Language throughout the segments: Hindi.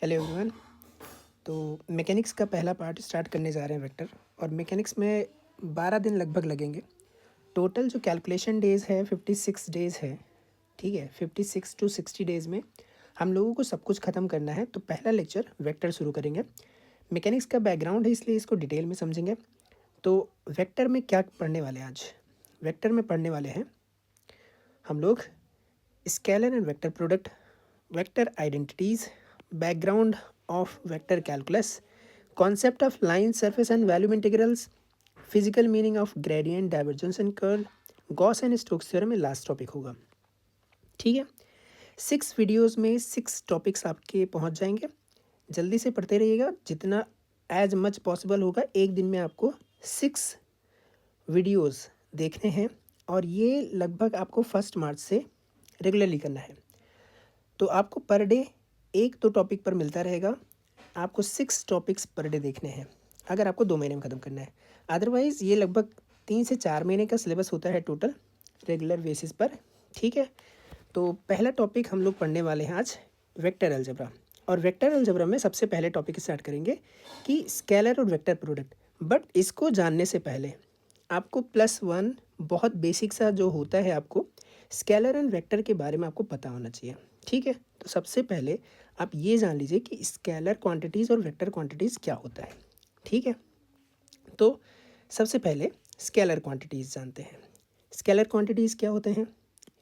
Hello everyone. तो मैकेनिक्स का पहला पार्ट स्टार्ट करने जा रहे हैं वेक्टर। और मैकेनिक्स में 12 दिन लगभग लगेंगे। टोटल जो कैलकुलेशन डेज़ है 56 डेज़ है। ठीक है, 56 टू 60 डेज़ में हम लोगों को सब कुछ ख़त्म करना है। तो पहला लेक्चर वेक्टर शुरू करेंगे। मैकेनिक्स का बैकग्राउंड है इसलिए इसको डिटेल में समझेंगे। तो वेक्टर में क्या पढ़ने वाले हैं आज? वेक्टर में पढ़ने वाले हैं हम लोग scalar and vector product, vector identities, background of vector calculus, concept of line surface and volume integrals, physical meaning of gradient, divergence and curl, Gauss and Stokes theorem में लास्ट टॉपिक होगा। ठीक है, 6 वीडियोस में 6 टॉपिक्स आपके पहुंच जाएंगे। जल्दी से पढ़ते रहिएगा, जितना एज मच पॉसिबल होगा। एक दिन में आपको 6 वीडियोस देखने हैं और ये लगभग आपको 1 मार्च से रेगुलरली करना है। तो आपको पर डे 1-2 टॉपिक पर मिलता रहेगा। आपको 6 टॉपिक्स पर डे देखने हैं अगर आपको 2 महीने में ख़त्म करना है। अदरवाइज़ ये लगभग 3 से 4 महीने का सिलेबस होता है टोटल रेगुलर बेसिस पर। ठीक है, तो पहला टॉपिक हम लोग पढ़ने वाले हैं आज वेक्टर अलजेब्रा। और वेक्टर अलजेब्रा में सबसे पहले टॉपिक स्टार्ट करेंगे कि स्केलर और वेक्टर प्रोडक्ट। बट इसको जानने से पहले आपको +1 बहुत बेसिक सा जो होता है, आपको स्केलर एंड वेक्टर के बारे में आपको पता होना चाहिए। ठीक है, तो सबसे पहले आप ये जान लीजिए कि स्केलर क्वांटिटीज़ और वेक्टर क्वांटिटीज़ क्या होता है। ठीक है, तो सबसे पहले स्केलर क्वांटिटीज़ जानते हैं। स्केलर क्वांटिटीज़ क्या होते हैं?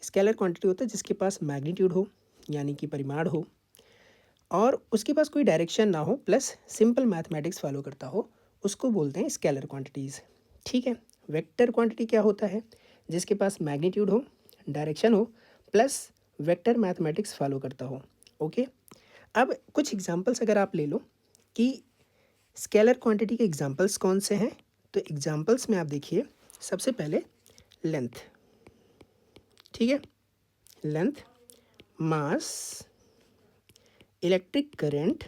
स्केलर क्वांटिटी होता है जिसके पास मैग्नीट्यूड हो, यानी कि परिमाण हो, और उसके पास कोई डायरेक्शन ना हो, प्लस सिंपल मैथमेटिक्स फॉलो करता हो, उसको बोलते हैं स्केलर क्वांटिटीज़। ठीक है, वेक्टर क्वांटिटी क्या होता है? जिसके पास मैग्नीट्यूड हो, डायरेक्शन हो, प्लस वेक्टर मैथमेटिक्स फॉलो करता हो। ओके, अब कुछ एग्जांपल्स अगर आप ले लो कि स्केलर क्वांटिटी के एग्जांपल्स कौन से हैं, तो एग्जांपल्स में आप देखिए सबसे पहले लेंथ। ठीक है, लेंथ, मास, इलेक्ट्रिक करंट,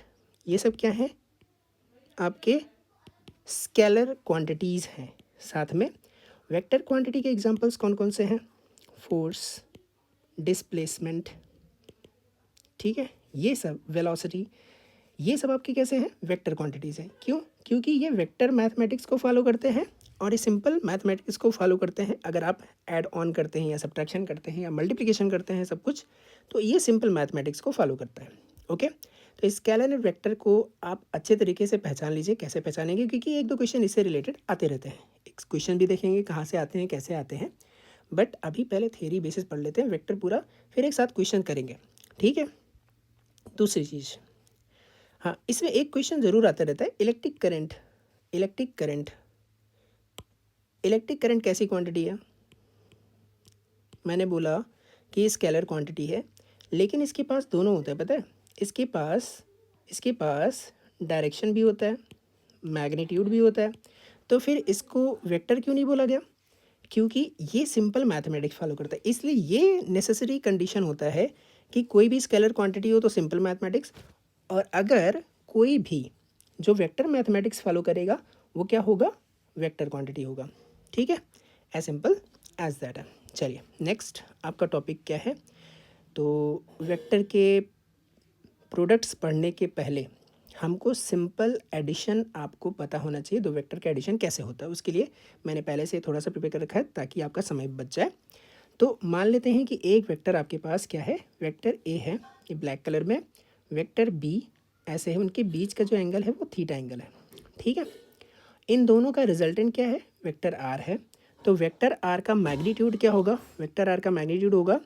ये सब क्या है? आपके स्केलर क्वांटिटीज़ हैं। साथ में वेक्टर क्वांटिटी के एग्जांपल्स कौन कौन से हैं? फोर्स, डिस्प्लेसमेंट, ठीक है, ये सब, वेलोसिटी, ये सब आपके कैसे हैं? वेक्टर क्वांटिटीज़ हैं। क्यों? क्योंकि ये वेक्टर मैथमेटिक्स को फॉलो करते हैं और ये सिंपल मैथमेटिक्स को फॉलो करते हैं। अगर आप ऐड ऑन करते हैं या सब्ट्रैक्शन करते हैं या मल्टीप्लिकेशन करते हैं सब कुछ, तो ये सिंपल मैथमेटिक्स को फॉलो करता है। ओके, तो स्केलर और वेक्टर को आप अच्छे तरीके से पहचान लीजिए। कैसे पहचानेंगे? क्योंकि 1-2 क्वेश्चन इससे रिलेटेड आते रहते हैं। एक क्वेश्चन भी देखेंगे कहाँ से आते हैं, कैसे आते हैं। बट अभी पहले थ्योरी बेसिस पढ़ लेते हैं वेक्टर पूरा, फिर एक साथ क्वेश्चन करेंगे। ठीक है, दूसरी चीज़, हाँ, इसमें एक क्वेश्चन ज़रूर आता रहता है, electric current. Electric current, electric current कैसी क्वांटिटी है? मैंने बोला कि ये स्केलर क्वांटिटी है, लेकिन इसके पास दोनों होता है, पता है? इसके पास डायरेक्शन भी होता है, मैग्नीट्यूड भी होता है। तो फिर इसको वेक्टर क्यों नहीं बोला गया? क्योंकि ये सिंपल मैथमेटिक्स फॉलो करता है। इसलिए ये नेसेसरी कंडीशन होता है कि कोई भी स्केलर क्वांटिटी हो तो सिंपल मैथमेटिक्स, और अगर कोई भी जो वेक्टर मैथमेटिक्स फॉलो करेगा वो क्या होगा? वेक्टर क्वांटिटी होगा। ठीक है, एज सिंपल एज दैट है। चलिए नेक्स्ट आपका टॉपिक क्या है? तो वेक्टर के प्रोडक्ट्स पढ़ने के पहले हमको सिंपल एडिशन आपको पता होना चाहिए। दो वेक्टर का एडिशन कैसे होता है उसके लिए मैंने पहले से थोड़ा सा प्रिपेयर कर रखा है ताकि आपका समय बच जाए। तो मान लेते हैं कि एक वेक्टर आपके पास क्या है? वेक्टर ए है, ये ब्लैक कलर में, वेक्टर बी ऐसे है, उनके बीच का जो एंगल है वो थीटा एंगल है। ठीक है, इन दोनों का रिजल्टेंट क्या है? वेक्टर आर है। तो वेक्टर आर का मैग्नीट्यूड क्या होगा? वेक्टर आर का मैग्नीट्यूड होगा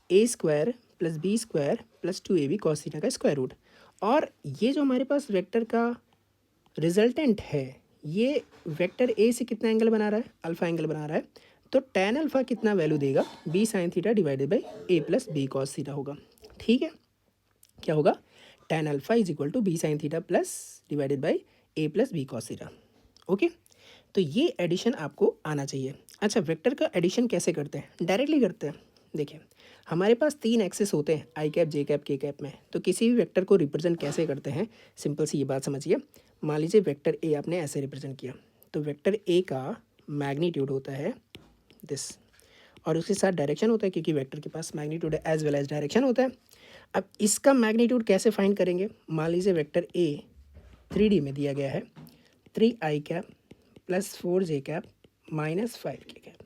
a² + b² + 2ab cos theta का स्क्वायर रूट। और ये जो हमारे पास वेक्टर का रिजल्टेंट है, ये वेक्टर ए से कितना एंगल बना रहा है? अल्फा एंगल बना रहा है। तो tan अल्फा कितना वैल्यू देगा? b sin theta divided by a + b cos theta होगा। ठीक है, क्या होगा? tan alpha = b sin theta plus divided by a + b cos theta. Okay, तो ये एडिशन आपको आना चाहिए। अच्छा, वेक्टर का एडिशन कैसे करते हैं? डायरेक्टली करते हैं। देखिए, हमारे पास 3 एक्सिस होते हैं, आई कैप, जे कैप, के कैप में। तो किसी भी वेक्टर को रिप्रेजेंट कैसे करते हैं? सिंपल सी ये बात समझिए। मान लीजिए वेक्टर ए आपने ऐसे रिप्रेजेंट किया, तो वेक्टर ए का मैग्नीट्यूड होता है दिस, और उसके साथ डायरेक्शन होता है, क्योंकि वेक्टर के पास मैग्नीट्यूड है एज वेल एज डायरेक्शन होता है। अब इसका मैग्नीट्यूड कैसे फाइंड करेंगे? मान लीजिए वेक्टर ए 3D में दिया गया है, 3i cap plus 4j cap minus 5k cap.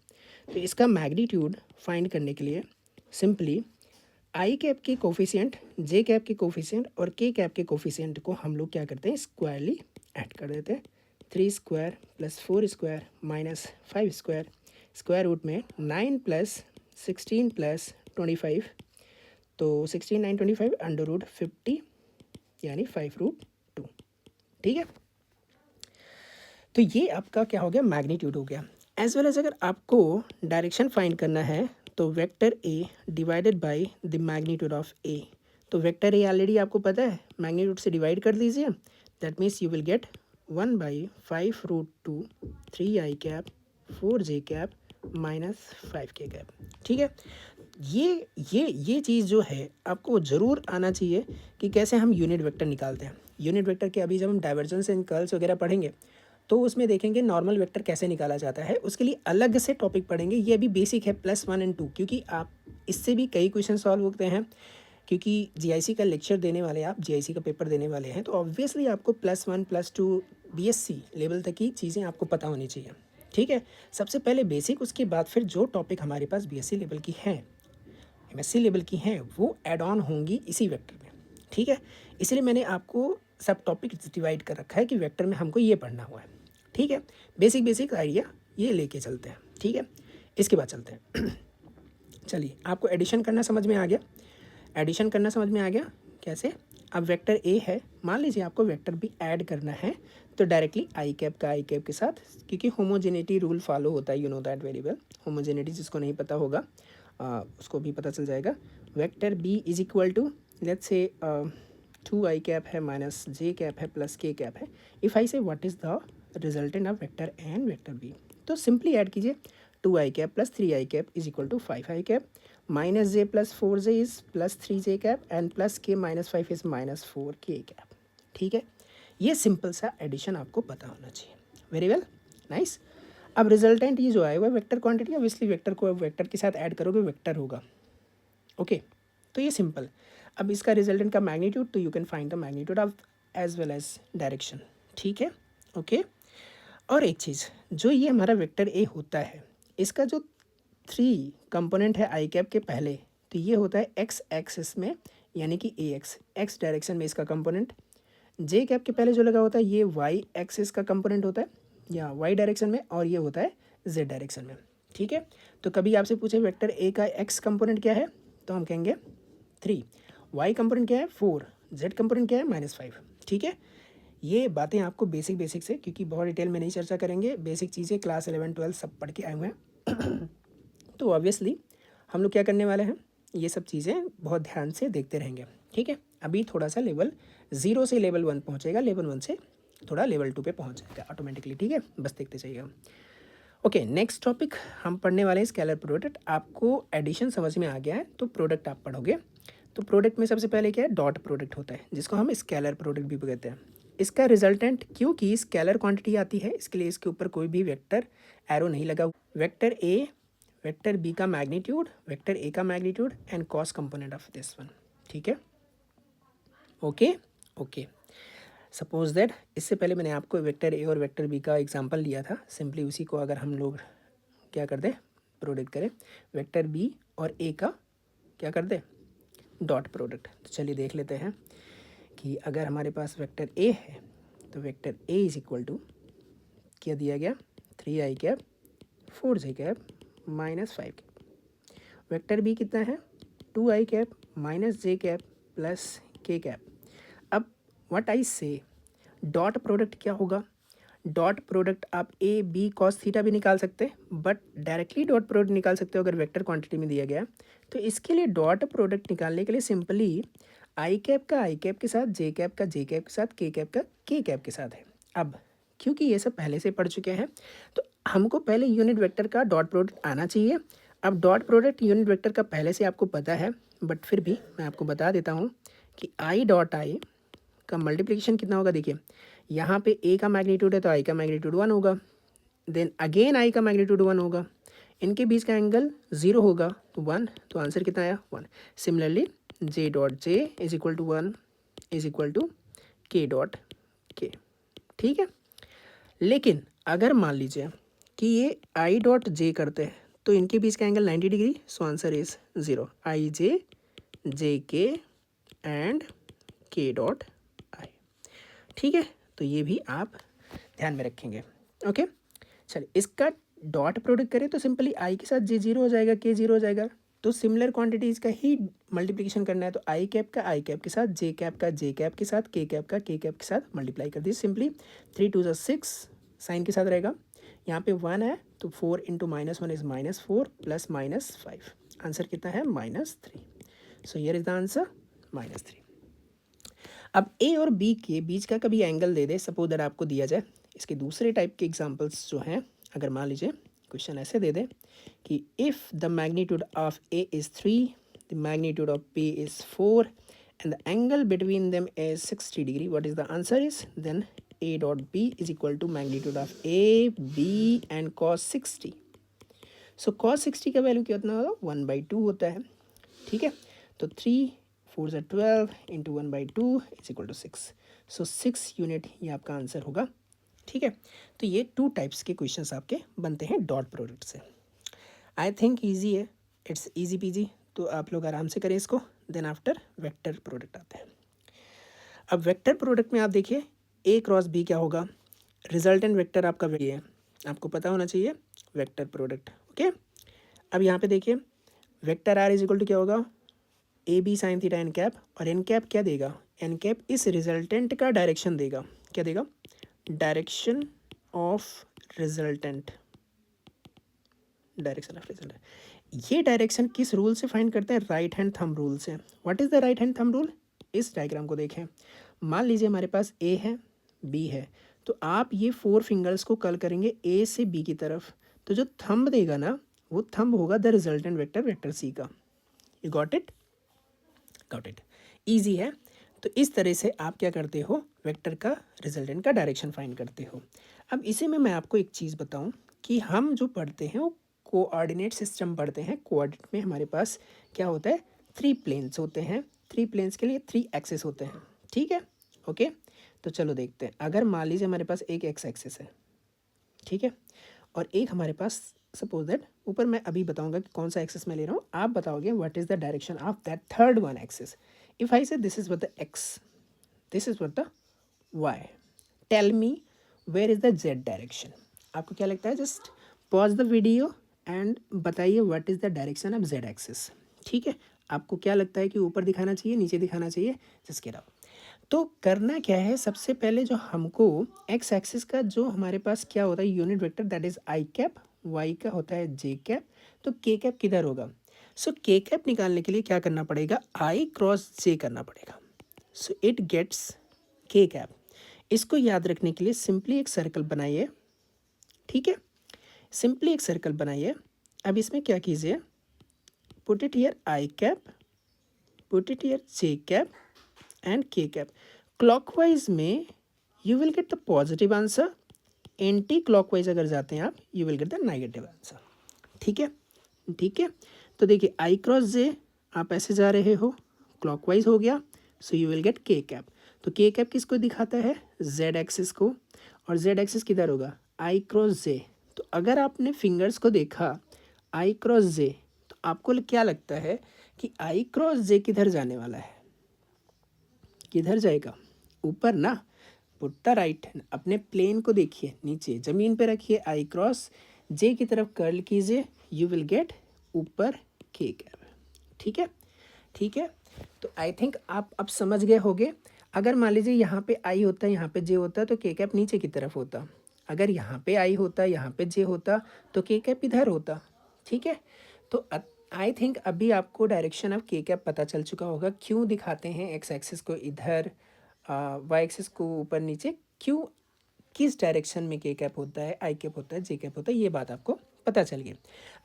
तो इसका मैग्नीट्यूड फाइंड करने के लिए सिंपली आई कैप के कोफिशिएंट, जे कैप के कोफिशिएंट और के कैप के कोफिशिएंट को हम लोग क्या करते हैं, स्क्वायरली ऐड कर देते हैं। 3 square plus 4 square minus 5 square, square root में 9 प्लस 16 प्लस 25, तो 16 9 25 अंडर रूट 50 यानी 5√2। ठीक है, तो ये आपका क्या हो गया, मैग्नीट्यूड हो गया। एज वेल एज अगर आपको डायरेक्शन फाइंड करना है तो vector A divided by the magnitude of A. तो वेक्टर ए ऑलरेडी आपको पता है, मैग्नीट्यूड से डिवाइड कर दीजिए, that means you will get 1/5√2 3i cap 4j cap minus 5k cap. ठीक है, ये चीज़ जो है आपको ज़रूर आना चाहिए कि कैसे हम यूनिट वेक्टर निकालते हैं। यूनिट वेक्टर के अभी जब हम डाइवर्जेंस एंड कर्ल्स वगैरह पढ़ेंगे तो उसमें देखेंगे नॉर्मल वेक्टर कैसे निकाला जाता है, उसके लिए अलग से टॉपिक पढ़ेंगे। ये अभी बेसिक है +1 और 2, क्योंकि आप इससे भी कई क्वेश्चन सॉल्व होते हैं, क्योंकि जीआईसी का लेक्चर देने वाले, आप जीआईसी का पेपर देने वाले हैं, तो ऑब्वियसली आपको +1 +2 बीएससी लेवल तक की चीज़ें आपको पता होनी चाहिए। ठीक है, सबसे पहले बेसिक, उसके बाद फिर जो टॉपिक हमारे पास बीएससी लेवल की हैं, एमएससी लेवल की हैं, वो ऐड ऑन होंगी इसी वेक्टर में। ठीक है, इसलिए मैंने आपको सब टॉपिक डिवाइड कर रखा है कि वेक्टर में हमको ये पढ़ना हुआ है। ठीक है, बेसिक आइडिया ये लेके चलते हैं। ठीक है, इसके बाद चलते हैं चलिए, आपको एडिशन करना समझ में आ गया, एडिशन करना समझ में आ गया कैसे। अब वेक्टर ए है, मान लीजिए आपको वेक्टर बी ऐड करना है, तो डायरेक्टली आई कैप का आई कैप के साथ, क्योंकि होमोजेनिटी रूल फॉलो होता है, you know that very well. Homogeneity जिसको नहीं पता होगा उसको भी पता चल जाएगा। Vector B is equal to, let's say 2i cap है माइनस जे कैप है प्लस के कैप है। If I say what is the resultant of vector A and vector B, तो सिंपली ऐड कीजिए 2i cap plus 3i cap is equal to 5i cap minus J plus 4j is plus 3j cap and plus के minus 5 is minus 4k cap. ठीक है, ये सिंपल सा एडिशन आपको पता होना चाहिए। Very well, nice. अब रिजल्टेंट ये जो आएगा वेक्टर क्वांटिटी, ऑब्वियसली वेक्टर को वेक्टर के साथ ऐड करोगे वेक्टर होगा। ओके, तो ये सिंपल। अब इसका रिजल्टेंट का मैग्नीट्यूड, तो you can find the magnitude of as well as direction. ठीक है, ओके। और एक चीज़, जो ये हमारा वेक्टर ए होता है, इसका जो 3 कंपोनेंट है आई कैप के पहले, तो ये होता है एक्स एक्सिस में, यानी कि ए एक्स डायरेक्शन में इसका कंपोनेंट। जे कैप के पहले जो लगा होता है ये वाई एक्सिस का कंपोनेंट होता है, या वाई डायरेक्शन में, और ये होता है जेड डायरेक्शन में। ठीक है, तो कभी आपसे पूछे वेक्टर ए का एक्स कंपोनेंट क्या है, तो हम कहेंगे 3, वाई कंपोनेंट क्या है 4, जेड कंपोनेंट क्या है -5। ठीक है, ये बातें आपको बेसिक से, क्योंकि बहुत डिटेल में नहीं चर्चा करेंगे, बेसिक चीज़ें क्लास 11 12 सब पढ़ के आए हुए हैं तो ऑब्वियसली हम लोग क्या करने वाले हैं, ये सब चीज़ें बहुत ध्यान से देखते रहेंगे। ठीक है, अभी थोड़ा सा लेवल 0 से लेवल 1 पहुँचेगा, लेवल 1 से थोड़ा लेवल 2 पे पहुँच जाएगा ऑटोमेटिकली। ठीक है, बस देखते जाइएगा। ओके, नेक्स्ट टॉपिक हम पढ़ने वाले हैं स्केलर प्रोडक्ट। आपको एडिशन समझ में आ गया है, तो प्रोडक्ट आप पढ़ोगे। तो प्रोडक्ट में सबसे पहले क्या है, डॉट प्रोडक्ट होता है, जिसको हम स्केलर प्रोडक्ट भी कहते हैं। इसका रिजल्टेंट, क्योंकि स्केलर क्वांटिटी आती है, इसके लिए इसके ऊपर कोई भी वेक्टर एरो नहीं लगा। वेक्टर ए, वेक्टर बी का मैग्नीट्यूड, वेक्टर ए का magnitude and cos component of this one. ठीक है, ओके ओके। सपोज दैट इससे पहले मैंने आपको वेक्टर ए और वेक्टर बी का एग्जांपल लिया था, सिंपली उसी को अगर हम लोग क्या कर दें, प्रोडक्ट करें, वेक्टर बी और ए का क्या कर दें, डॉट प्रोडक्ट। तो चलिए देख लेते हैं कि अगर हमारे पास वेक्टर ए है, तो vector A is equal to क्या दिया गया, 3i cap 4j cap minus 5 cap. Vector B कितना है, 2i cap minus J cap plus K cap. अब what I say, dot product क्या होगा, डॉट प्रोडक्ट आप ए बी कॉस थीटा भी निकाल सकते हैं, बट डायरेक्टली डॉट प्रोडक्ट निकाल सकते हो अगर वेक्टर क्वांटिटी में दिया गया। तो इसके लिए डॉट प्रोडक्ट निकालने के लिए सिंपली आई कैप का आई कैप के साथ, जे कैप का जे कैप के साथ, के कैप का के कैप के साथ है। अब क्योंकि ये सब पहले से पढ़ चुके हैं, तो हमको पहले यूनिट वेक्टर का डॉट प्रोडक्ट आना चाहिए। अब डॉट प्रोडक्ट यूनिट वेक्टर का पहले से आपको पता है, बट फिर भी मैं आपको बता देता हूँ कि आई डॉट आई का मल्टीप्लिकेशन कितना होगा। देखिए यहाँ पे ए का मैग्नीट्यूड है, तो आई का मैग्नीट्यूड 1 होगा, देन अगेन आई का मैग्नीट्यूड 1 होगा, इनके बीच का एंगल 0 होगा, तो 1, तो आंसर कितना आया 1। Similarly J dot J is equal to 1 is equal to K dot K, ठीक है। लेकिन अगर मान लीजिए कि ये आई डॉट जे करते हैं तो इनके बीच का angle 90 degree, so answer is 0, आई जे के एंड के डॉट आई, ठीक है। तो ये भी आप ध्यान में रखेंगे, ओके। चलिए इसका डॉट प्रोडक्ट करें तो सिंपली आई के साथ जे जीरो हो जाएगा, के जीरो हो जाएगा। तो सिमिलर क्वांटिटीज़ का ही मल्टीप्लिकेशन करना है, तो आई कैप का आई कैप के साथ, जे कैप का जे कैप के साथ, के कैप का के कैप के साथ मल्टीप्लाई कर दीजिए सिंपली। 3 2 जा 6 साइन के साथ रहेगा, यहाँ पे 1 है तो 4 इंटू -1 इज -4 प्लस -5, आंसर कितना है -3। So here is the answer -3। अब ए और बी के बीच का कभी angle they they, suppose that आपको दिया जाए, इसके दूसरे टाइप के एग्जांपल्स जो हैं, अगर मान लीजिए क्वेश्चन ऐसे दे दे कि if the magnitude of A is 3, the magnitude of B is 4 and the angle between them is 60 degree, what is the answer is, then A dot B is equal to magnitude of A B and cos 60। So cos 60 का वैल्यू कितना होगा, 1/2 होता है, ठीक है। तो 3 4 ज़ा 12 into 1/2 is equal to 6, so 6 unit ये आपका आंसर होगा, ठीक है। तो ये 2 टाइप्स के क्वेश्चंस आपके बनते हैं डॉट प्रोडक्ट से। आई थिंक ईजी है, इट्स ईजी पीजी, तो आप लोग आराम से करें इसको। देन आफ्टर वेक्टर प्रोडक्ट आते हैं। अब वेक्टर प्रोडक्ट में आप देखिए ए क्रॉस बी क्या होगा, रिजल्टेंट वेक्टर आपका ये है, आपको पता होना चाहिए वेक्टर प्रोडक्ट, ओके। अब यहाँ पे देखिए vector R is equal to क्या होगा, A B sine theta N cap, और एन कैप क्या देगा, एन कैप इस रिजल्टेंट का डायरेक्शन देगा, क्या देगा, direction of resultant, direction of resultant. ये डायरेक्शन किस रूल से फाइंड करते हैं, राइट हैंड थंब रूल से। What is the right hand thumb rule, इस डायग्राम को देखें, मान लीजिए हमारे पास ए है बी है, तो आप ये 4 फिंगर्स को कर्ल करेंगे ए से बी की तरफ, तो जो थंब देगा ना वो थंब होगा the resultant vector, vector C का। You got it, got it, easy है। तो इस तरह से आप क्या करते हो, वेक्टर का रिजल्टेंट का डायरेक्शन फाइंड करते हो। अब इसी में मैं आपको एक चीज़ बताऊं कि हम जो पढ़ते हैं वो कोऑर्डिनेट सिस्टम पढ़ते हैं। कोऑर्डिनेट में हमारे पास क्या होता है, 3 प्लेन्स होते हैं, 3 प्लेन्स के लिए 3 एक्सेस होते हैं, ठीक है, ओके। तो चलो देखते हैं, अगर मान लीजिए हमारे पास एक एक्स एक्सेस है, ठीक है, और एक हमारे पास सपोज दैट, ऊपर मैं अभी बताऊंगा कि कौन सा एक्सेस मैं ले रहा हूँ, आप बताओगे what is the direction of that third one axis. If I say this is what the X, this is what the Y, tell me where is the Z direction. आपको क्या लगता है, just pause the video and बताइए what is the direction of Z axis, ठीक है। आपको क्या लगता है कि ऊपर दिखाना चाहिए, नीचे दिखाना चाहिए, जस्ट गेट आउट। तो करना क्या है, सबसे पहले जो हमको एक्स एक्सिस का जो हमारे पास क्या होता है unit vector, that is I cap, Y का होता है जे कैप, तो के कैप किधर होगा। सो के कैप निकालने के लिए क्या करना पड़ेगा, आई क्रॉस जे करना पड़ेगा, सो इट गेट्स के कैप। इसको याद रखने के लिए सिंपली एक सर्कल बनाइए, ठीक है, सिंपली एक सर्कल बनाइए। अब इसमें क्या कीजिए, put it here I cap, put it here J cap and K cap. Clockwise में you will get the positive answer, anti clockwise अगर जाते हैं आप, you will get the negative answer, ठीक है, ठीक है। तो देखिए आई क्रॉस जे, आप ऐसे जा रहे हो, क्लॉकवाइज हो गया, सो यू विल गेट के कैप। तो के कैप किसको दिखाता है, जेड एक्सिस को, और जेड एक्सिस किधर होगा, आई क्रॉस जे। तो अगर आपने फिंगर्स को देखा आई क्रॉस जे, तो आपको क्या लगता है कि आई क्रॉस जे किधर जाने वाला है, किधर जाएगा, ऊपर ना। पुट द राइट हैंड, अपने प्लेन को देखिए, नीचे ज़मीन पे रखिए, आई क्रॉस जे की तरफ कर्ल कीजिए, यू विल गेट ऊपर के कैप, ठीक है, ठीक है। तो आई थिंक आप अब समझ गए होंगे। अगर मान लीजिए यहाँ पे आई होता, यहाँ पे जे होता, तो के कैप नीचे की तरफ होता। अगर यहाँ पे आई होता, यहाँ पे जे होता, तो के कैप इधर होता, ठीक है। तो आई थिंक अभी आपको डायरेक्शन ऑफ के कैप पता चल चुका होगा, क्यों दिखाते हैं एक्स एक्सिस को इधर, वाई एक्सिस को ऊपर नीचे, क्यों, किस डायरेक्शन में के कैप होता है, आई कैप होता है, जे कैप होता है, ये बात आपको पता चल गई।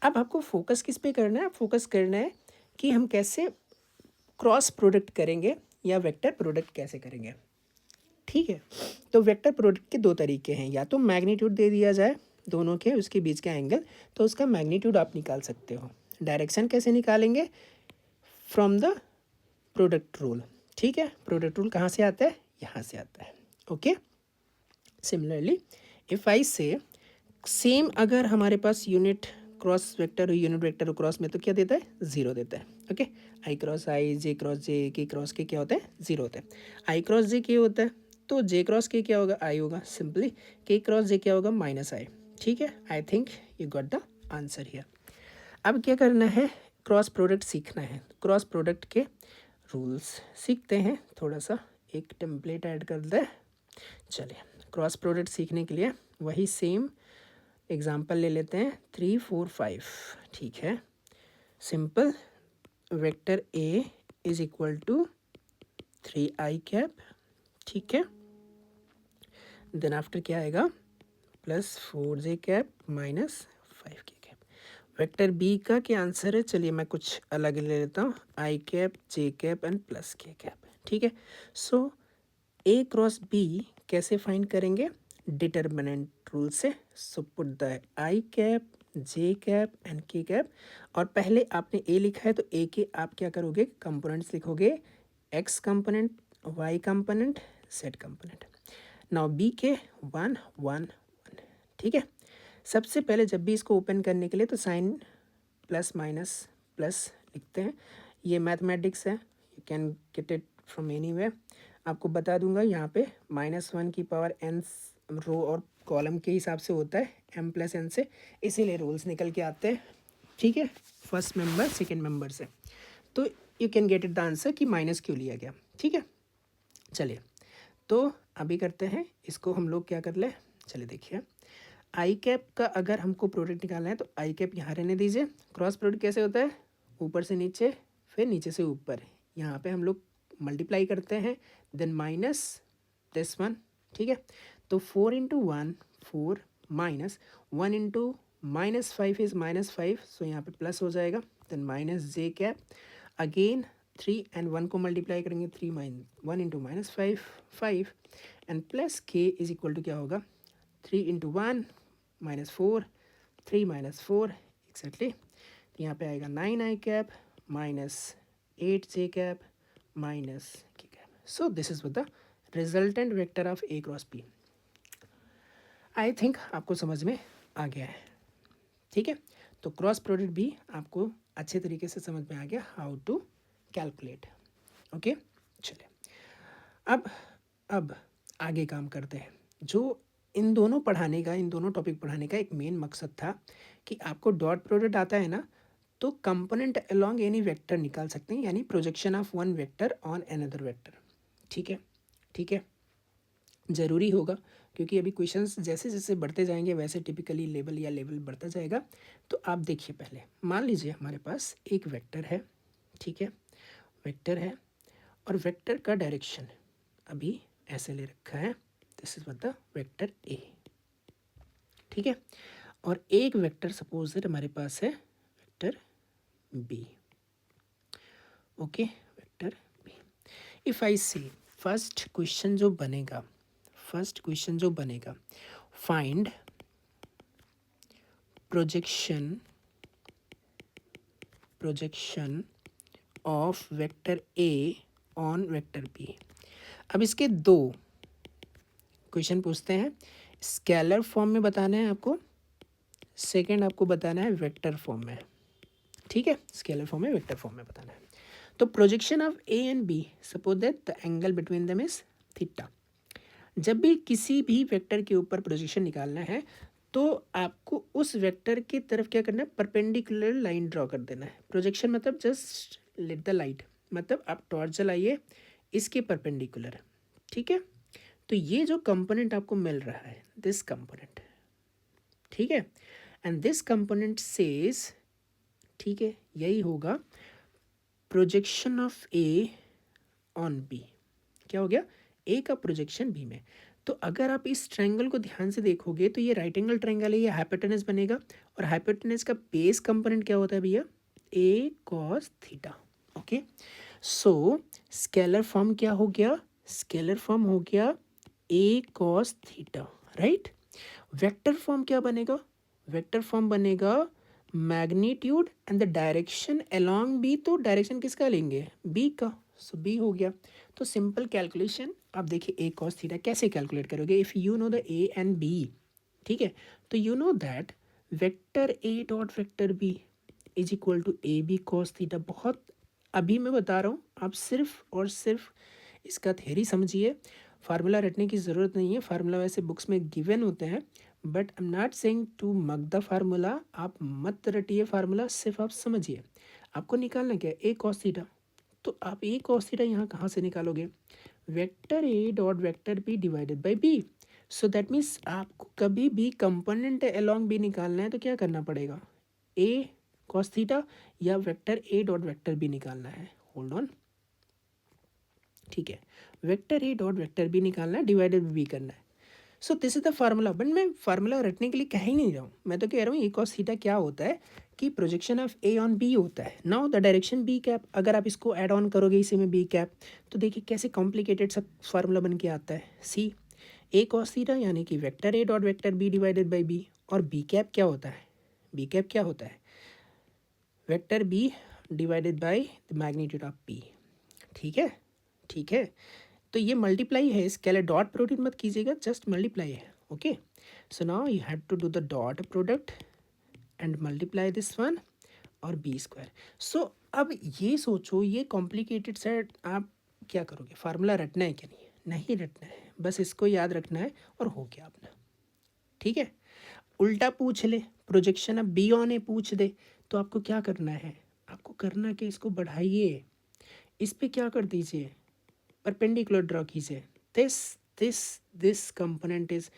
अब आपको फोकस किस पे करना है, फोकस करना है कि हम कैसे क्रॉस प्रोडक्ट करेंगे या वेक्टर प्रोडक्ट कैसे करेंगे, ठीक है। तो वेक्टर प्रोडक्ट के 2 तरीके हैं, या तो मैग्नीट्यूड दे दिया जाए दोनों के, उसके बीच का एंगल, तो उसका मैग्नीट्यूड आप निकाल सकते हो। डायरेक्शन कैसे निकालेंगे, फ्रॉम द प्रोडक्ट रूल, ठीक है। प्रोडक्ट रूल कहाँ से आता है, यहाँ से आता है, ओके। सिमिलरली इफ़ आई से सेम, अगर हमारे पास unit cross vector unit vector cross में तो क्या देता है, ज़ीरो देता है, okay. I cross I, J cross J, K cross के क्या होता है, ज़ीरो होता है। आई क्रॉस जे के होता है तो जे क्रॉस के क्या होगा, आई होगा सिंपली। के क्रॉस जे क्या होगा, माइनस आई, ठीक है। I think you got the answer here. अब क्या करना है, क्रॉस प्रोडक्ट सीखना है। क्रॉस प्रोडक्ट के रूल्स सीखते हैं, थोड़ा सा एक टेम्पलेट ऐड कर दे। चलिए क्रॉस प्रोडक्ट सीखने के लिए वही सेम एग्जांपल ले लेते हैं, 3 4 5, ठीक है। Simple, vector A is equal to 3i cap, ठीक है। देन आफ्टर क्या आएगा, plus 4j cap minus 5k cap. Vector B का क्या आंसर है, चलिए मैं कुछ अलग ले लेता हूँ, I cap, J cap and plus K cap, ठीक है। सो ए क्रॉस बी कैसे फाइंड करेंगे, डिटर्मिनेंट रूल से। So put the I cap, J cap and K cap. और पहले आपने ए लिखा है तो ए के आप क्या करोगे, कंपोनेंट्स लिखोगे, X component, Y component, Z component. Now B के 1 1 1, ठीक है। सबसे पहले जब भी इसको ओपन करने के लिए तो साइन प्लस माइनस प्लस लिखते हैं, ये मैथमेटिक्स है, you can get it from anywhere. आपको बता दूंगा यहाँ पे -1 की पावर n रो और कॉलम के हिसाब से होता है, m प्लस n से, इसीलिए रूल्स निकल के आते हैं, ठीक है, फर्स्ट मेंबर सेकंड मेंबर से। तो you can get it the answer कि माइनस क्यों लिया गया, ठीक है। चलिए तो अभी करते हैं इसको हम लोग क्या कर ले, चलिए देखिए, आई कैप का अगर हमको प्रोडक्ट निकालना है तो आई कैप यहाँ रहने दीजिए। क्रॉस प्रोडक्ट कैसे होता है, ऊपर से नीचे फिर नीचे से ऊपर, यहाँ पे हम लोग मल्टीप्लाई करते हैं, देन माइनस दिस वन, ठीक है। तो 4 into 1 4 minus 1 into -5 is -5, so यहाँ पे प्लस हो जाएगा, then minus J cap, again 3 and 1 को मल्टीप्लाई करेंगे, 3 1 into -5 5 and plus K is equal to क्या होगा, 3 इंटू 1 -4, 3 -4 एक्जैक्टली, तो यहाँ पे आएगा 9 I cap minus 8 J cap minus K cap. So this is the resultant vector of A cross B. I think आपको समझ में आ गया है, ठीक है। तो क्रॉस प्रोडक्ट भी आपको अच्छे तरीके से समझ में आ गया, हाउ टू कैलकुलेट, ओके। चलिए अब आगे काम करते हैं। जो इन दोनों पढ़ाने का, इन दोनों टॉपिक पढ़ाने का एक मेन मकसद था कि आपको डॉट प्रोडक्ट आता है ना, तो कंपोनेंट अलोंग एनी वेक्टर निकाल सकते हैं, यानी projection of one vector on another vector, ठीक है, ठीक है। ज़रूरी होगा क्योंकि अभी क्वेश्चंस जैसे जैसे बढ़ते जाएंगे वैसे टिपिकली लेवल या लेवल बढ़ता जाएगा। तो आप देखिए, पहले मान लीजिए हमारे पास एक वेक्टर है, ठीक है, वेक्टर है और वेक्टर का डायरेक्शन अभी ऐसे ले रखा है, this is the vector A, ठीक है। और एक वेक्टर सपोज दैट हमारे पास है vector B, okay, vector B. If I say first question जो बनेगा, find projection of vector A on vector B. अब इसके दो क्वेश्चन पूछते हैं, स्केलर फॉर्म में बताना है आपको, सेकंड आपको बताना है वेक्टर फॉर्म में, ठीक है, स्केलर फॉर्म में वेक्टर फॉर्म में बताना है। तो projection of A and B, suppose that the angle between them is theta. जब भी किसी भी वेक्टर के ऊपर प्रोजेक्शन निकालना है तो आपको उस वेक्टर की तरफ क्या करना है, परपेंडिकुलर लाइन ड्रॉ कर देना है। प्रोजेक्शन मतलब जस्ट लेट द लाइट, मतलब आप टॉर्च जलाइए इसके परपेंडिकुलर, ठीक है। तो ये जो कंपोनेंट आपको मिल रहा है, दिस कंपोनेंट, ठीक है, एंड दिस कंपोनेंट सेज, ठीक है, यही होगा projection of A on B. क्या हो गया, ए का प्रोजेक्शन बी में। तो अगर आप इस ट्रायंगल को ध्यान से देखोगे तो ये राइट एंगल ट्रायंगल है, ये हाइपोटेनस बनेगा, और हाइपोटेनस का बेस कंपोनेंट क्या होता है भैया, A cos theta, okay. So scalar form क्या हो गया, स्केलर फॉर्म हो गया A cos theta, right. Vector form क्या बनेगा, वेक्टर फॉर्म बनेगा magnitude and the direction along B, तो डायरेक्शन किसका लेंगे, बी का, सो बी हो गया। तो सिंपल कैलकुलेशन आप देखिए ए कॉस थीटा कैसे कैलकुलेट करोगे, if you know the A and B, ठीक है, तो you know that vector A dot vector B is equal to A B cos theta. बहुत अभी मैं बता रहा हूँ, आप सिर्फ और सिर्फ इसका थ्योरी समझिए, फार्मूला रटने की ज़रूरत नहीं है, फार्मूला वैसे बुक्स में गिवन होते हैं, but I am not saying to mug the formula, आप मत रटिए फार्मूला, सिर्फ आप समझिए। आपको निकालना क्या है, ए कॉस थीटा, तो आप ए कॉस थीटा यहाँ कहाँ से निकालोगे, vector A dot vector B divided by B. So that means आपको कभी भी कंपोनेंट अलॉन्ग बी निकालना है तो क्या करना पड़ेगा, ए कॉस थीटा या vector A dot vector B निकालना है, होल्ड ऑन, ठीक है, vector A dot vector B निकालना है, डिवाइडेड बी करना है। So this is the formula, but मैं फार्मूला रटने के लिए कह ही नहीं रहा हूँ, मैं तो कह रहा हूँ ए कॉस थीटा क्या होता है कि projection of A on B होता है। Now the direction B cap, अगर आप इसको ऐड ऑन करोगे इसी में बी कैप, तो देखिए कैसे कॉम्प्लिकेटेड सा फार्मूला बन के आता है। सी ए कॉस थीटा यानी कि vector A dot vector B divided by B, और बी कैप क्या होता है, बी कैप क्या होता है, vector B divided by the magnitude of P, ठीक है, ठीक है। तो ये मल्टीप्लाई है, इसके लिए डॉट प्रोडक्ट मत कीजिएगा, जस्ट मल्टीप्लाई है, okay. So now you have to do the dot product and multiply this one और बी स्क्वायर। सो अब ये सोचो, ये कॉम्प्लिकेटेड सेट आप क्या करोगे, फार्मूला रटना है क्या, नहीं रटना है, बस इसको याद रखना है और हो गया अपना, ठीक है। उल्टा पूछ ले, प्रोजेक्शन अब बी ऑन ए पूछ दे, तो आपको क्या करना है, आपको करना कि इसको बढ़ाइए, इस पे क्या कर दीजिए, परपेंडिकुलर ड्रॉ कीजिए, this this this component is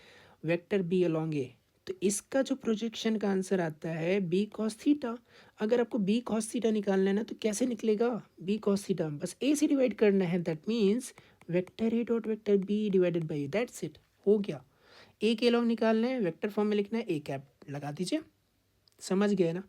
vector B along A, तो इसका जो प्रोजेक्शन का आंसर आता है बी कॉस थीटा। अगर आपको बी कॉस थीटा निकालना है ना, तो कैसे निकलेगा, बी कॉस थीटा बस ए से डिवाइड करना है, that means vector A dot vector B divided by, that's it, हो गया। ए के अलोंग निकालना है, वेक्टर फॉर्म में लिखना है, ए कैप लगा दीजिए, समझ गए ना।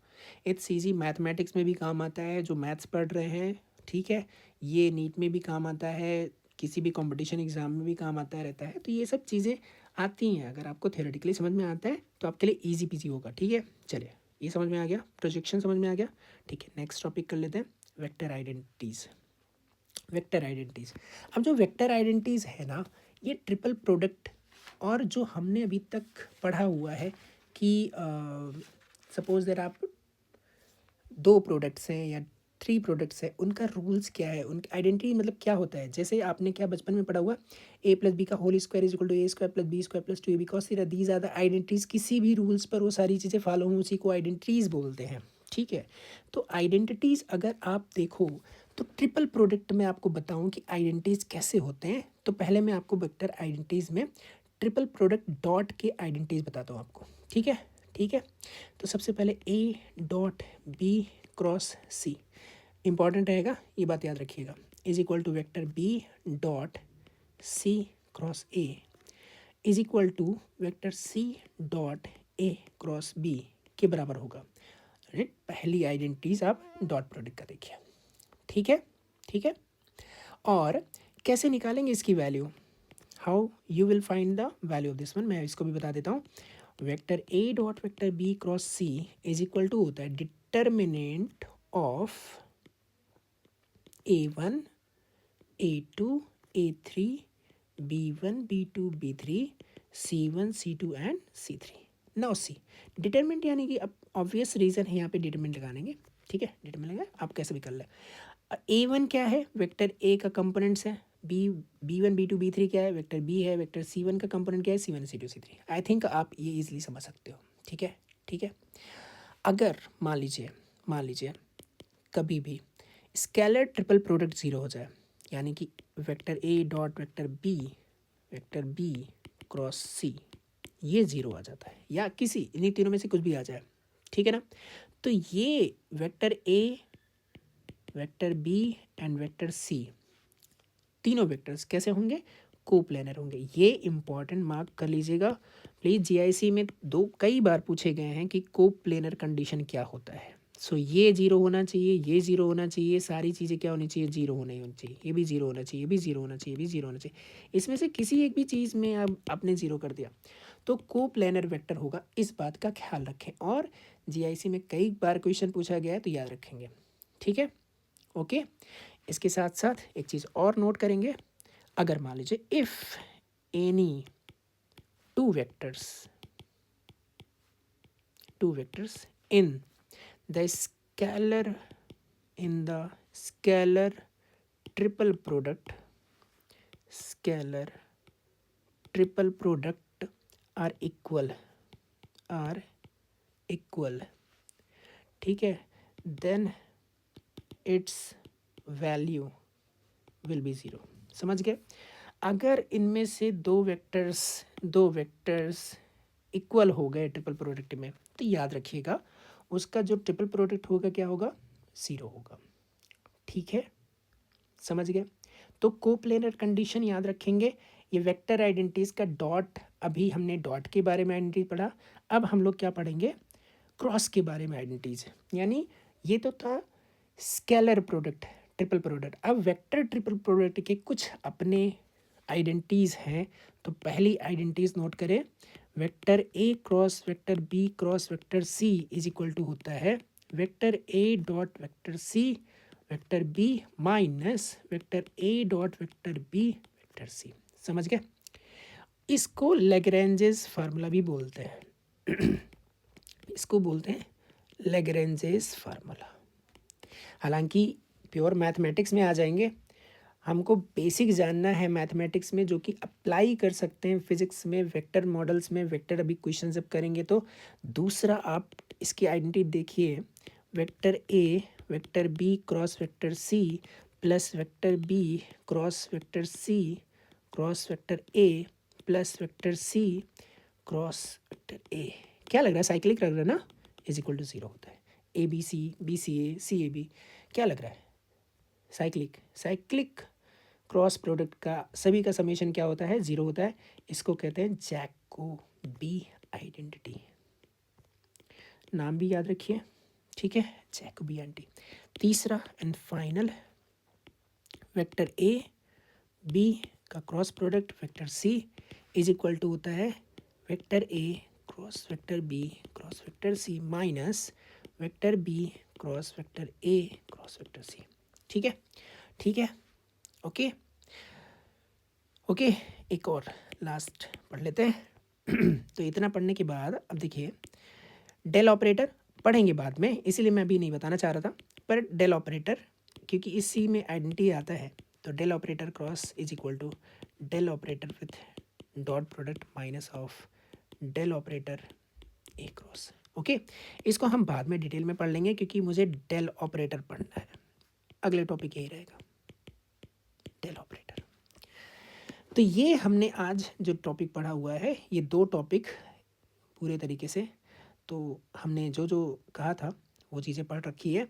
इट्स ईजी, मैथमेटिक्स में भी काम आता है, जो मैथ्स पढ़ रहे हैं, ठीक है, ये नीट में भी काम आता है, किसी भी कंपटीशन एग्जाम में भी काम आता रहता है, तो ये सब चीज़ें आती हैं, अगर आपको थ्योरेटिकली समझ में आता है तो आपके लिए ईजी पीजी होगा, ठीक है। चलिए ये समझ में आ गया, प्रोजेक्शन समझ में आ गया, ठीक है। नेक्स्ट टॉपिक कर लेते हैं, वेक्टर आइडेंटिटीज़। वेक्टर आइडेंटिटीज़, अब जो वेक्टर आइडेंटिटीज़ है ना, ये ट्रिपल प्रोडक्ट, और जो हमने अभी तक पढ़ा हुआ है कि सपोज दैट आप दो प्रोडक्ट्स हैं या थ्री प्रोडक्ट्स हैं, उनका रूल्स क्या है, उनकी आइडेंटिटी मतलब क्या होता है। जैसे आपने क्या बचपन में पढ़ा हुआ, ए प्लस बी का whole square is equal to A square plus B square plus two A B cos theta, these are the identities, किसी भी रूल्स पर वो सारी चीज़ें फॉलो हों, उसी को आइडेंटिटीज़ बोलते हैं, ठीक है। तो आइडेंटिटीज़ अगर आप देखो, तो ट्रिपल प्रोडक्ट में आपको बताऊं कि आइडेंटिटीज़ कैसे होते हैं, तो पहले मैं आपको वेक्टर आइडेंटिटीज़ में ट्रिपल प्रोडक्ट डॉट के आइडेंटिटीज़ बताता हूँ आपको, ठीक है, ठीक है। तो सबसे पहले A dot B cross C, important रहेगा, ये बात याद रखिएगा, is equal to vector B dot C cross A is equal to vector C dot A cross B के बराबर होगा, राइट। पहली आइडेंटिटीज आप डॉट प्रोडक्ट का देखिए, ठीक है, ठीक है। और कैसे निकालेंगे इसकी value, how you will find the value of this one, मैं इसको भी बता देता हूँ। Vector A dot vector B cross C is equal to होता है determinant of A1 A2 A3 B1 B2 B3 C1 C2 and C3। Now see determinant यानी कि अब ऑब्वियस रीज़न है यहाँ पे डिटरमिनेंट लगानेंगे, ठीक है, डिटरमिनेंट लगा, आप कैसे भी कर लें। A1 क्या है, वेक्टर ए का कंपोनेंट्स है, B1 B2 B3 क्या है, वेक्टर बी है, वेक्टर C1 का कंपोनेंट क्या है, C1 C2 C3। I think आप ये इजीली समझ सकते हो, ठीक है, ठीक है। अगर मान लीजिए कभी भी स्केलर ट्रिपल प्रोडक्ट ज़ीरो हो जाए, यानी कि vector A dot vector B cross C ये ज़ीरो आ जाता है, या किसी इन्हीं तीनों में से कुछ भी आ जाए, ठीक है ना, तो ये vector A vector B and vector C तीनों वेक्टर्स कैसे होंगे, कोप्लेनर होंगे। ये इंपॉर्टेंट मार्क कर लीजिएगा प्लीज़, जीआईसी में कई बार पूछे गए हैं कि कोप्लेनर कंडीशन क्या होता है। सो ये जीरो होना चाहिए, ये जीरो होना चाहिए, सारी चीज़ें क्या होनी चाहिए, जीरो होनी चाहिए, ये भी जीरो होना चाहिए, ये भी जीरो होना चाहिए, ये भी जीरो होना चाहिए। इसमें से किसी एक भी चीज़ में अब आपने जीरो कर दिया तो कोप्लेनर वेक्टर होगा, इस बात का ख्याल रखें। और जीआईसी में कई बार क्वेश्चन पूछा गया है तो याद रखेंगे, ठीक है, ओके। इसके साथ साथ एक चीज़ और नोट करेंगे, अगर मान लीजिए if any two vectors in the scalar triple product are equal, ठीक है, then its value will be 0। समझ गए? अगर इनमें से दो वेक्टर्स इक्वल हो गए ट्रिपल प्रोडक्ट में, तो याद रखिएगा उसका जो ट्रिपल प्रोडक्ट होगा क्या होगा, 0 होगा। ठीक है, समझ गए? तो कोप्लेनर कंडीशन याद रखेंगे। ये वेक्टर आइडेंटिटीज़ का डॉट, अभी हमने डॉट के बारे में आइडेंटिटी पढ़ा, अब हम लोग क्या पढ़ेंगे, क्रॉस के बारे में आइडेंटिटीज़। यानी ये तो था स्केलर प्रोडक्ट ट्रिपल प्रोडक्ट, अब वेक्टर ट्रिपल प्रोडक्ट के कुछ अपने आइडेंटिटीज़ हैं। तो पहली आइडेंटिटीज़ नोट करें, vector A cross vector B cross vector C is equal to होता है vector A dot vector C vector B minus vector A dot vector B vector C. समझ गए? इसको लैग्रेंजेस फार्मूला भी बोलते हैं इसको बोलते हैं लैग्रेंजेस फार्मूला। हालांकि प्योर मैथमेटिक्स में आ जाएंगे, हमको बेसिक जानना है मैथमेटिक्स में, जो कि अप्लाई कर सकते हैं फिजिक्स में, वेक्टर मॉडल्स में। वेक्टर अभी क्वेश्चन जब करेंगे तो दूसरा आप इसकी आइडेंटिटी देखिए, vector A vector B cross vector C plus vector B cross vector C cross vector A plus vector C cross vector A. क्या लग रहा है, साइक्लिक लग रहा है ना, इज इक्वल टू 0 होता है। A B C A C A B, क्या लग रहा है, साइक्लिक क्रॉस प्रोडक्ट का सभी का समेशन क्या होता है, 0 होता है। इसको कहते हैं जैकोबी आइडेंटिटी। नाम भी याद रखिए, ठीक है, जैकोबी आइडेंटिटी। तीसरा and final, vector A B का cross product vector C is equal to होता है vector A cross vector B cross vector C minus vector B cross vector A cross vector C. ठीक है, ठीक है, ओके ओके। एक और लास्ट पढ़ लेते हैं तो इतना पढ़ने के बाद अब देखिए, डेल ऑपरेटर पढ़ेंगे बाद में, इसीलिए मैं अभी नहीं बताना चाह रहा था, पर डेल ऑपरेटर क्योंकि इसी में आइडेंटिटी आता है, तो del operator cross is equal to del operator with dot product minus of del operator A cross. Okay, इसको हम बाद में डिटेल में पढ़ लेंगे क्योंकि मुझे डेल ऑपरेटर पढ़ना है। अगले टॉपिक यही रहेगा, डेल ऑपरेटर। तो ये हमने आज जो टॉपिक पढ़ा हुआ है, ये 2 टॉपिक पूरे तरीके से, तो हमने जो जो कहा था वो चीज़ें पढ़ रखी है।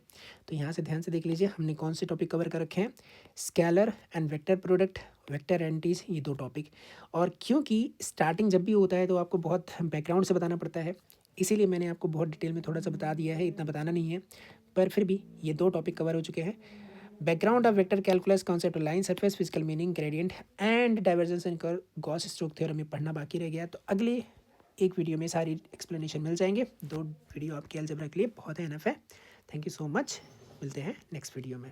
तो यहाँ से ध्यान से देख लीजिए हमने कौन से टॉपिक कवर कर रखे हैं, scalar and vector product, vector entities, ये 2 टॉपिक। और क्योंकि स्टार्टिंग जब भी होता है तो आपको बहुत बैकग्राउंड से बताना पड़ता है, इसीलिए मैंने आपको बहुत डिटेल में थोड़ा सा बता दिया है, इतना बताना नहीं है, पर फिर भी ये 2 टॉपिक कवर हो चुके हैं। Background of vector calculus, concept of line surface, physical meaning, gradient and divergence and curve, Gauss Stokes theorem में पढ़ना बाकी रह गया। तो अगले एक वीडियो में सारी एक्सप्लेनेशन मिल जाएंगे। 2 वीडियो आपके अलजेब्रा के लिए बहुत है, एनफ है। थैंक यू सो मच, मिलते हैं नेक्स्ट वीडियो में।